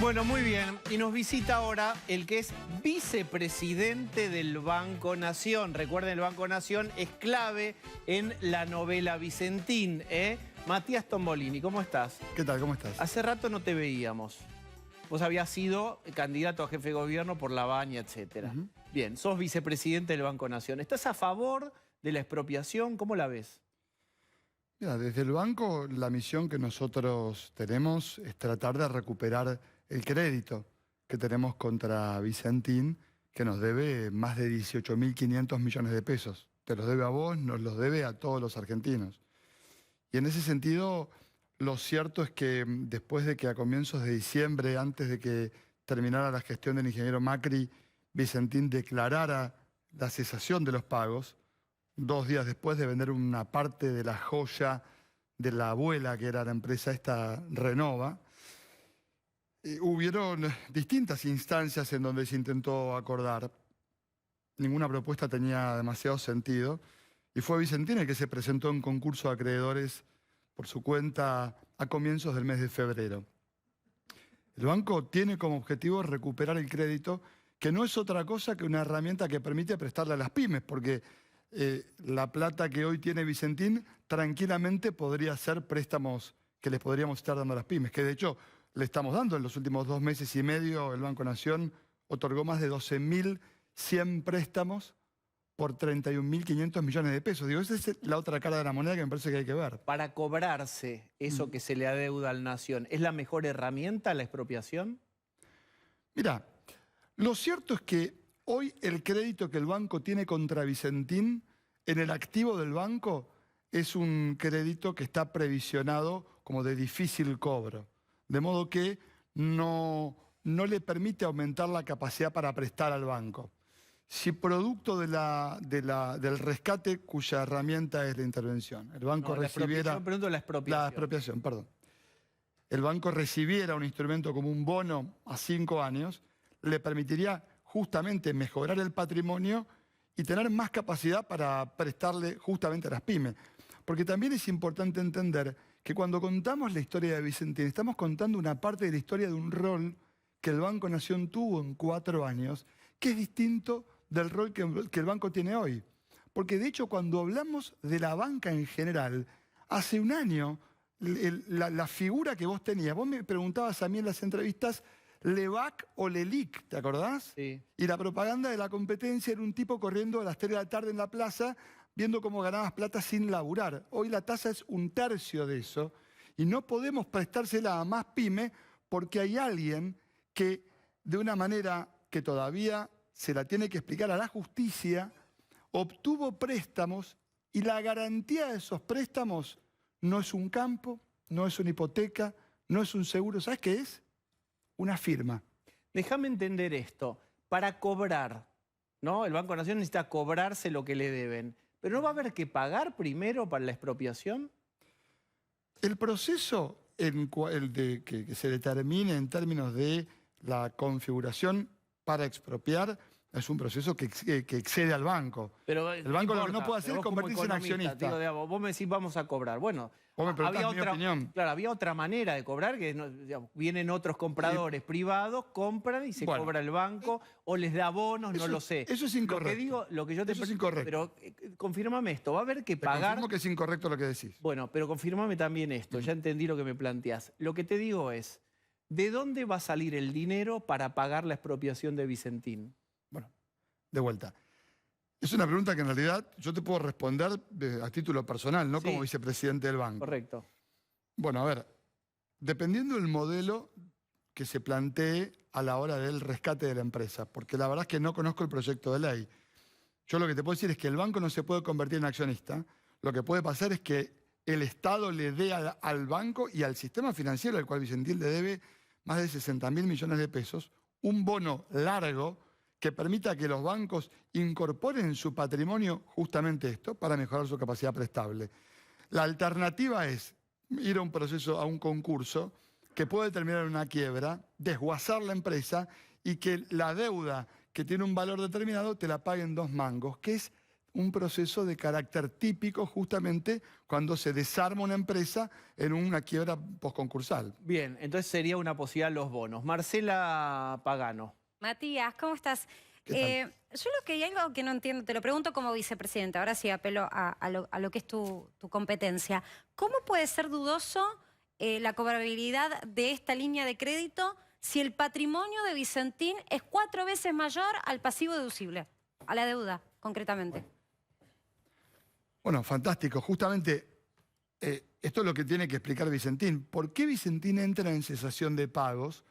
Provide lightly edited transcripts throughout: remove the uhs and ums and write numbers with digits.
Bueno, muy bien. Y nos visita ahora el que es vicepresidente del Banco Nación. Recuerden, el Banco Nación es clave en la novela Vicentín, ¿eh? Matías Tombolini, ¿cómo estás? ¿Qué tal? ¿Cómo estás? Hace rato no te veíamos. Vos habías sido candidato a jefe de gobierno por La Baña, etcétera. Bien, sos vicepresidente del Banco Nación. ¿Estás a favor de la expropiación? ¿Cómo la ves? Mira, desde el banco la misión que nosotros tenemos es tratar de recuperar el crédito que tenemos contra Vicentín, que nos debe más de 18.500 millones de pesos. Te los debe a vos, nos los debe a todos los argentinos. Y en ese sentido, lo cierto es que después de que a comienzos de diciembre, antes de que terminara la gestión del ingeniero Macri, Vicentín declarara la cesación de los pagos, 2 días después de vender una parte de la joya de la abuela, que era la empresa esta Renova, hubieron distintas instancias en donde se intentó acordar. Ninguna propuesta tenía demasiado sentido. Y fue Vicentín el que se presentó en concurso de acreedores por su cuenta a comienzos del mes de febrero. El banco tiene como objetivo recuperar el crédito, que no es otra cosa que una herramienta que permite prestarle a las pymes, porque la plata que hoy tiene Vicentín tranquilamente podría ser préstamos que les podríamos estar dando a las pymes, que de hecho le estamos dando. En los últimos 2 meses y medio el Banco Nación otorgó más de 12.100 préstamos por 31.500 millones de pesos. Digo, esa es la otra cara de la moneda que me parece que hay que ver. Para cobrarse eso que se le adeuda al Nación, ¿es la mejor herramienta la expropiación? Mira, lo cierto es que hoy el crédito que el banco tiene contra Vicentín en el activo del banco es un crédito que está previsionado como de difícil cobro. De modo que no le permite aumentar la capacidad para prestar al banco. Si producto del rescate, cuya herramienta es la intervención, el banco recibiera... La expropiación. La expropiación, perdón. El banco recibiera un instrumento como un bono a 5 años, le permitiría justamente mejorar el patrimonio y tener más capacidad para prestarle justamente a las pymes. Porque también es importante entender que cuando contamos la historia de Vicentín, estamos contando una parte de la historia de un rol que el Banco Nación tuvo en 4 años, que es distinto del rol que el banco tiene hoy. Porque de hecho, cuando hablamos de la banca en general, hace un año, la figura que vos tenías, vos me preguntabas a mí en las entrevistas, Levac o Lelic, ¿te acordás? Sí. Y la propaganda de la competencia era un tipo corriendo a las 3 de la tarde en la plaza, viendo cómo ganabas plata sin laburar. Hoy la tasa es 1/3 de eso, y no podemos prestársela a más pyme porque hay alguien que, de una manera que todavía se la tiene que explicar a la justicia, obtuvo préstamos y la garantía de esos préstamos no es un campo, no es una hipoteca, no es un seguro. ¿Sabes qué es? Una firma. Déjame entender esto. Para cobrar, ¿no? El Banco Nación necesita cobrarse lo que le deben. ¿Pero no va a haber que pagar primero para la expropiación? El proceso que se determine en términos de la configuración para expropiar es un proceso que excede al banco. Pero el banco lo que no puede hacer es convertirse en accionista. Digo, vos me decís vamos a cobrar. Bueno, vos me preguntás mi opinión. Claro, había otra manera de cobrar, que digamos, vienen otros compradores privados, compran y se cobra el banco, o les da bonos, no lo sé. Eso es incorrecto. Eso es incorrecto. Pero confírmame esto, va a haber que pagar... Te confirmo que es incorrecto lo que decís. Bueno, pero confírmame también esto, ya entendí lo que me planteás. Lo que te digo es, ¿de dónde va a salir el dinero para pagar la expropiación de Vicentín? Bueno, de vuelta. Es una pregunta que en realidad yo te puedo responder a título personal, no como vicepresidente del banco. Correcto. Bueno, a ver, dependiendo del modelo que se plantee a la hora del rescate de la empresa, porque la verdad es que no conozco el proyecto de ley. Yo lo que te puedo decir es que el banco no se puede convertir en accionista. Lo que puede pasar es que el Estado le dé al banco y al sistema financiero, al cual Vicentín le debe más de 60.000 millones de pesos, un bono largo que permita que los bancos incorporen en su patrimonio justamente esto para mejorar su capacidad prestable. La alternativa es ir a un proceso, a un concurso, que puede terminar en una quiebra, desguazar la empresa y que la deuda que tiene un valor determinado te la paguen 2 mangos, que es un proceso de carácter típico justamente cuando se desarma una empresa en una quiebra postconcursal. Bien, entonces sería una posibilidad los bonos. Marcela Pagano. Matías, ¿cómo estás? ¿Qué tal? Yo lo que hay algo que no entiendo, te lo pregunto como vicepresidente, ahora sí apelo a lo que es tu competencia. ¿Cómo puede ser dudoso la cobrabilidad de esta línea de crédito si el patrimonio de Vicentín es 4 veces mayor al pasivo deducible, a la deuda, concretamente? Bueno, fantástico. Justamente esto es lo que tiene que explicar Vicentín. ¿Por qué Vicentín entra en cesación de pagos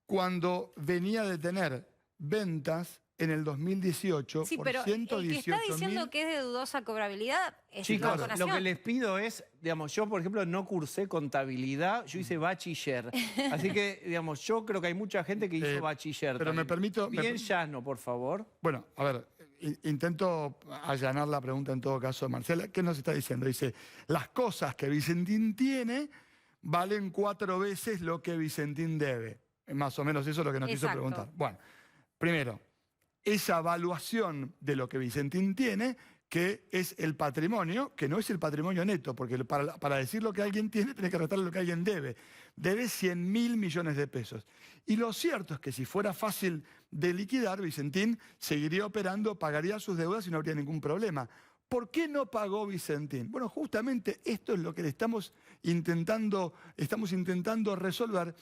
cuando venía de tener ventas en el 2018 Sí, por pero el que está 118.000? diciendo que es de dudosa cobrabilidad es el Chicos, Banco lo Nación. que les pido es, digamos, yo por ejemplo no cursé contabilidad, yo hice bachiller. Así que, digamos, yo creo que hay mucha gente que hizo bachiller. Pero me también. permito... Bien llano, por favor. Bueno, a ver, intento allanar la pregunta en todo caso de Marcela. ¿Qué nos está diciendo? Dice, las cosas que Vicentín tiene valen 4 veces lo que Vicentín debe. Más o menos eso es lo que nos quiso Exacto. preguntar. Bueno, primero, esa evaluación de lo que Vicentín tiene, que es el patrimonio, que no es el patrimonio neto, porque para decir lo que alguien tiene, tiene que restarle lo que alguien debe. Debe 100.000 millones de pesos. Y lo cierto es que si fuera fácil de liquidar, Vicentín seguiría operando, pagaría sus deudas y no habría ningún problema. ¿Por qué no pagó Vicentín? Bueno, justamente esto es lo que le estamos intentando resolver.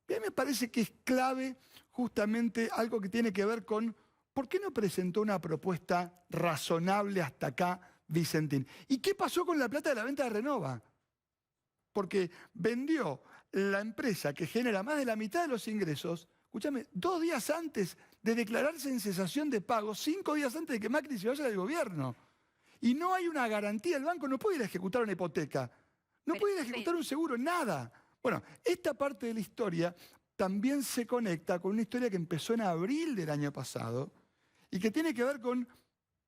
Y a mí me parece que es clave justamente algo que tiene que ver con ¿por qué no presentó una propuesta razonable hasta acá Vicentín? ¿Y qué pasó con la plata de la venta de Renova? Porque vendió la empresa que genera más de la mitad de los ingresos, escúchame, 2 días antes de declararse en cesación de pagos, 5 días antes de que Macri se vaya del gobierno. Y no hay una garantía, el banco no puede ir a ejecutar una hipoteca, no puede ir a ejecutar un seguro, nada. Bueno, esta parte de la historia también se conecta con una historia que empezó en abril del año pasado y que tiene que ver con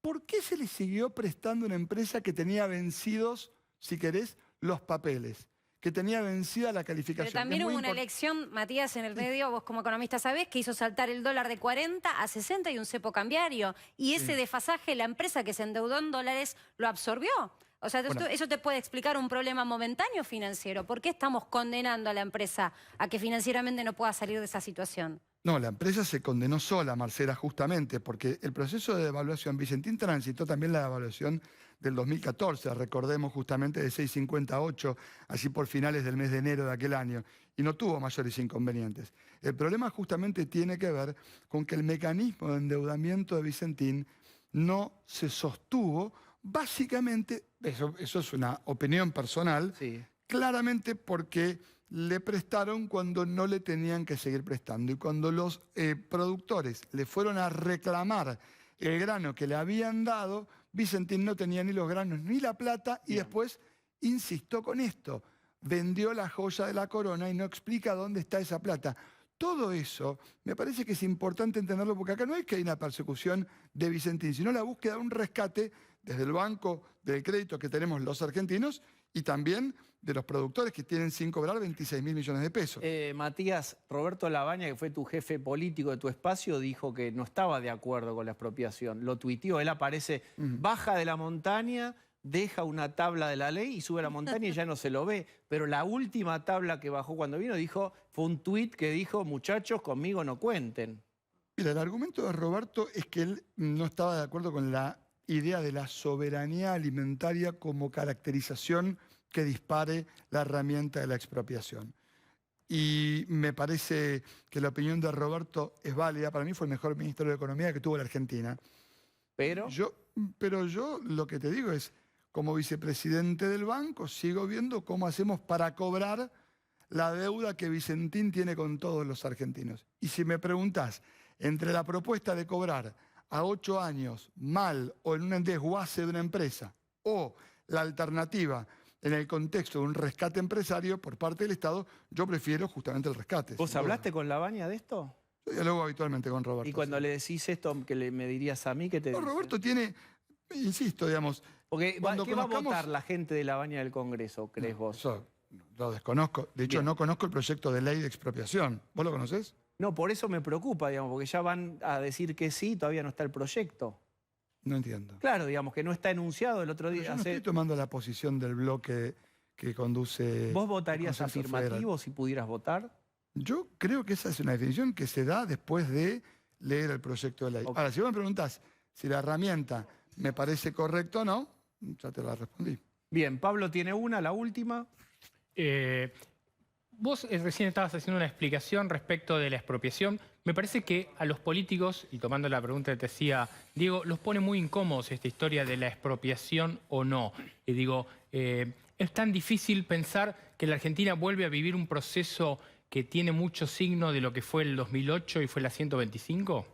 por qué se le siguió prestando una empresa que tenía vencidos, si querés, los papeles, que tenía vencida la calificación. Pero también hubo una elección, Matías, en el medio, vos como economista sabés, que hizo saltar el dólar de 40 a 60 y un cepo cambiario. Y ese desfasaje, la empresa que se endeudó en dólares lo absorbió. O sea, Bueno. eso te puede explicar un problema momentáneo financiero. ¿Por qué estamos condenando a la empresa a que financieramente no pueda salir de esa situación? No, la empresa se condenó sola, Marcela, justamente, porque el proceso de devaluación, Vicentín transitó también la devaluación del 2014, recordemos justamente de 6,58, así por finales del mes de enero de aquel año, y no tuvo mayores inconvenientes. El problema justamente tiene que ver con que el mecanismo de endeudamiento de Vicentín no se sostuvo, básicamente, eso es una opinión personal, Sí. claramente porque le prestaron cuando no le tenían que seguir prestando. Y cuando los productores le fueron a reclamar el grano que le habían dado, Vicentín no tenía ni los granos ni la plata y después insistió con esto. Vendió la joya de la corona y no explica dónde está esa plata. Todo eso me parece que es importante entenderlo porque acá no es que hay una persecución de Vicentín, sino la búsqueda de un rescate desde el Banco del Crédito que tenemos los argentinos y también de los productores que tienen sin cobrar 26.000 millones de pesos. Matías, Roberto Labaña, que fue tu jefe político de tu espacio, dijo que no estaba de acuerdo con la expropiación. Lo tuiteó, él aparece, baja de la montaña, deja una tabla de la ley y sube a la montaña y ya no se lo ve. Pero la última tabla que bajó cuando vino fue un tuit que dijo, muchachos, conmigo no cuenten. Mira, el argumento de Roberto es que él no estaba de acuerdo con la idea de la soberanía alimentaria como caracterización que dispare la herramienta de la expropiación. Y me parece que la opinión de Roberto es válida. Para mí fue el mejor ministro de Economía que tuvo la Argentina. Pero Pero yo lo que te digo es, como vicepresidente del banco, sigo viendo cómo hacemos para cobrar la deuda que Vicentín tiene con todos los argentinos. Y si me preguntás, entre la propuesta de cobrar a 8 años mal o en un desguace de una empresa o la alternativa en el contexto de un rescate empresario por parte del Estado, yo prefiero justamente el rescate. ¿vos hablaste con Labaña de esto? Yo dialogo habitualmente con Roberto. Y cuando le decís esto que me dirías a mí, ¿qué te No, dice? Roberto tiene, insisto, digamos... Porque, cuando ¿qué va a conozcamos- votar la gente de Labaña del Congreso, crees vos? Eso lo desconozco. De hecho, Bien. no conozco el proyecto de ley de expropiación. ¿Vos lo conocés? No, por eso me preocupa, digamos, porque ya van a decir que sí, todavía no está el proyecto. No entiendo. Claro, digamos que no está enunciado el otro Pero día. yo no estoy tomando la posición del bloque que conduce... ¿Vos votarías el Consenso afirmativo Federal. si pudieras votar? Yo creo que esa es una definición que se da después de leer el proyecto de ley. Ok. Ahora, si vos me preguntás si la herramienta me parece correcta o no, ya te la respondí. Bien, Pablo tiene una, la última. Vos recién estabas haciendo una explicación respecto de la expropiación. Me parece que a los políticos, y tomando la pregunta que te decía Diego, los pone muy incómodos esta historia de la expropiación o no. Y digo, es tan difícil pensar que la Argentina vuelve a vivir un proceso que tiene mucho signo de lo que fue el 2008 y fue la 125.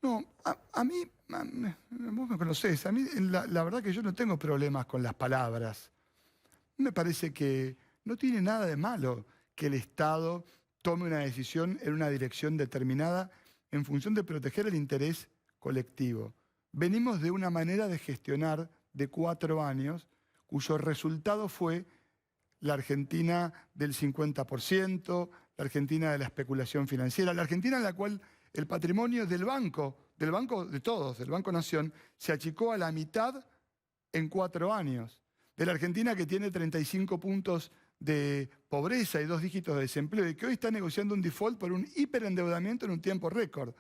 No, a mí, vos me conocés, a mí la verdad que yo no tengo problemas con las palabras. Me parece que no tiene nada de malo que el Estado tome una decisión en una dirección determinada en función de proteger el interés colectivo. Venimos de una manera de gestionar de 4 años cuyo resultado fue la Argentina del 50%, la Argentina de la especulación financiera, la Argentina en la cual el patrimonio del banco de todos, del Banco Nación, se achicó a la mitad en 4 años. De la Argentina que tiene 35 puntos de pobreza y 2 dígitos de desempleo y que hoy está negociando un default por un hiperendeudamiento en un tiempo récord.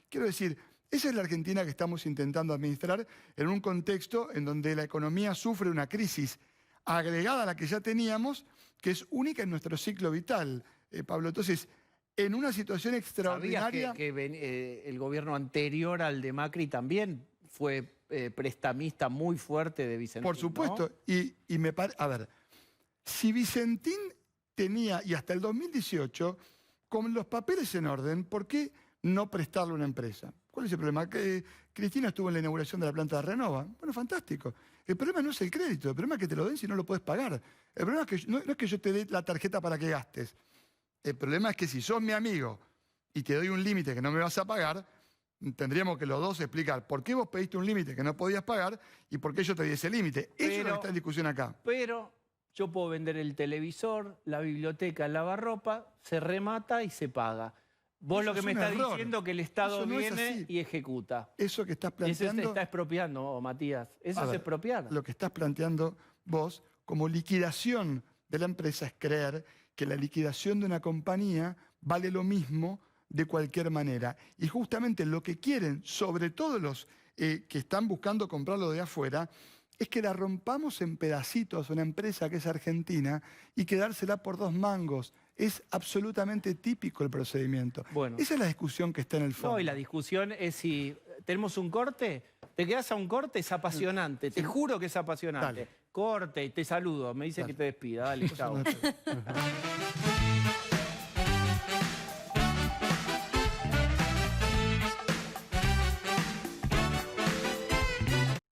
Quiero decir, esa es la Argentina que estamos intentando administrar en un contexto en donde la economía sufre una crisis agregada a la que ya teníamos, que es única en nuestro ciclo vital, Pablo. Entonces, en una situación extraordinaria... ¿Sabías que el gobierno anterior al de Macri también fue prestamista muy fuerte de Vicentín? Por supuesto. ¿No? Y me parece... A ver, si Vicentín tenía, y hasta el 2018, con los papeles en orden, ¿por qué no prestarle a una empresa? ¿Cuál es el problema? Que Cristina estuvo en la inauguración de la planta de Renova. Bueno, fantástico. El problema no es el crédito, el problema es que te lo den si no lo puedes pagar. El problema es que no es que yo te dé la tarjeta para que gastes. El problema es que si sos mi amigo y te doy un límite que no me vas a pagar, tendríamos que los dos explicar por qué vos pediste un límite que no podías pagar y por qué yo te di ese límite. Eso es lo que está en discusión acá. Pero yo puedo vender el televisor, la biblioteca, el lavarropa, se remata y se paga. Vos Eso lo que es me un estás error. diciendo que el Estado Eso no es viene así. y ejecuta. Eso que estás Eso planteando... te está expropiando, Matías. Eso A es ver, expropiar. Lo que estás planteando vos como liquidación de la empresa es creer que la liquidación de una compañía vale lo mismo de cualquier manera. Y justamente lo que quieren, sobre todo los que están buscando comprarlo de afuera, es que la rompamos en pedacitos a una empresa que es argentina y quedársela por 2 mangos. Es absolutamente típico el procedimiento. Bueno. Esa es la discusión que está en el fondo. No, y la discusión es si tenemos un corte, te quedás a un corte, es apasionante. Te juro que es apasionante. Dale. Corte, y te saludo. Me dice Dale. que te despida. Dale, chao. No, no, no.